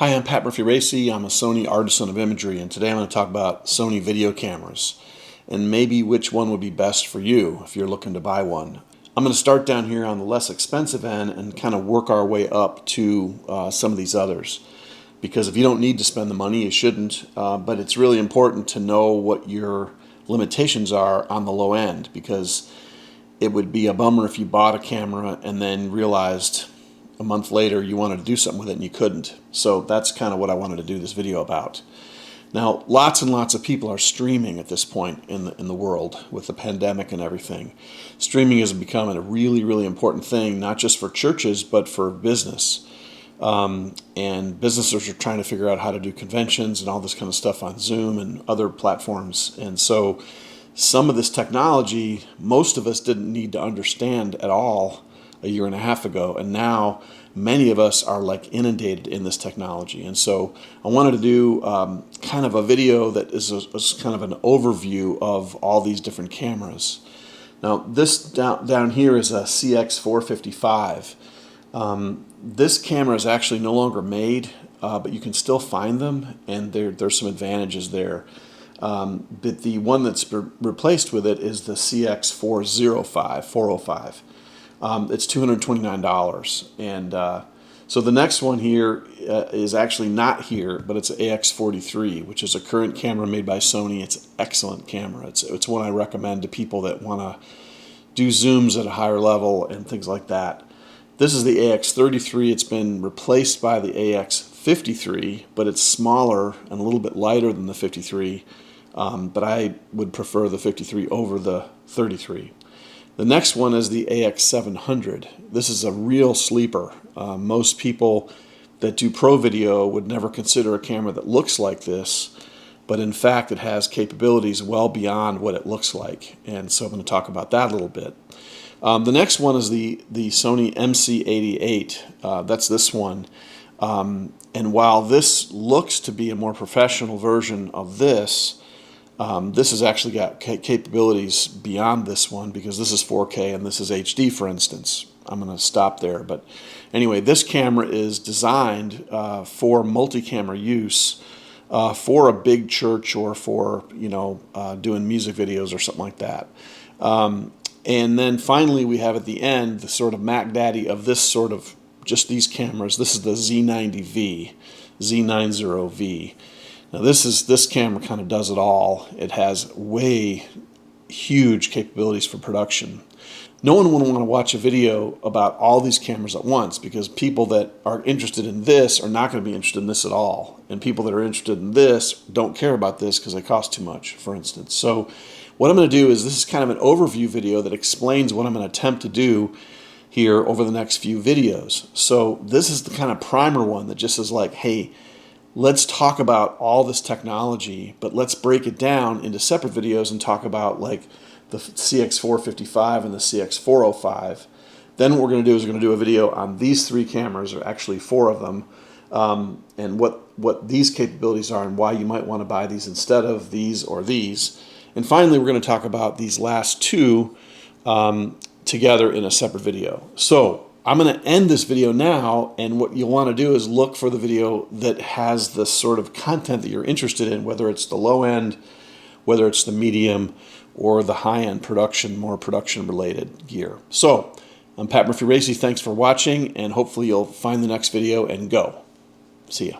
Hi, I'm Pat Murphy-Racey. I'm a Sony artisan of imagery, and today I'm going to talk about Sony video cameras and maybe which one would be best for you if you're looking to buy one. I'm going to start down here on the less expensive end and kind of work our way up to some of these others. Because if you don't need to spend the money, you shouldn't, but it's really important to know what your limitations are on the low end, because it would be a bummer if you bought a camera and then realized a month later you wanted to do something with it and you couldn't. So that's kind of what I wanted to do this video about. Now, lots and lots of people are streaming at this point in the world with the pandemic and everything. Streaming is becoming a really, really important thing, not just for churches, but for business. And businesses are trying to figure out how to do conventions and all this kind of stuff on Zoom and other platforms. And so some of this technology, most of us didn't need to understand at all a year and a half ago, and now many of us are like inundated in this technology. And so I wanted to do kind of a video that is kind of an overview of all these different cameras. Now this down here is a CX455. This camera is actually no longer made, but you can still find them, and there's some advantages there. But the one that's replaced with it is the CX405. It's $229, and so the next one here is actually not here, but it's an AX43, which is a current camera made by Sony. It's an excellent camera. It's one I recommend to people that want to do zooms at a higher level and things like that. This is the AX33. It's been replaced by the AX53, but it's smaller and a little bit lighter than the 53, but I would prefer the 53 over the 33. The next one is the AX700. This is a real sleeper. Most people that do pro video would never consider a camera that looks like this, but in fact it has capabilities well beyond what it looks like. And so I'm going to talk about that a little bit. The next one is the Sony MC88. That's this one. And while this looks to be a more professional version of this, this has actually got capabilities beyond this one, because this is 4K and this is HD, for instance. I'm going to stop there. But anyway, this camera is designed for multi-camera use for a big church or for, doing music videos or something like that. And then finally we have at the end the sort of Mac Daddy of this sort of just these cameras. This is the Z90V, Z90V. Now this camera kind of does it all. It has way huge capabilities for production. No one would want to watch a video about all these cameras at once, because people that are interested in this are not going to be interested in this at all. And people that are interested in this don't care about this because they cost too much, for instance. So what I'm going to do is, this is kind of an overview video that explains what I'm going to attempt to do here over the next few videos. So this is the kind of primer one that just is like, hey, let's talk about all this technology, but let's break it down into separate videos and talk about like the CX455 and the CX405. Then what we're going to do is we're going to do a video on these three cameras, or actually four of them, and what these capabilities are and why you might want to buy these instead of these or these. And finally, we're going to talk about these last two together in a separate video. So I'm going to end this video now, and what you'll want to do is look for the video that has the sort of content that you're interested in, whether it's the low end, whether it's the medium, or the high end production, more production related gear. So I'm Pat Murphy-Racey. Thanks for watching, and hopefully you'll find the next video and go. See ya.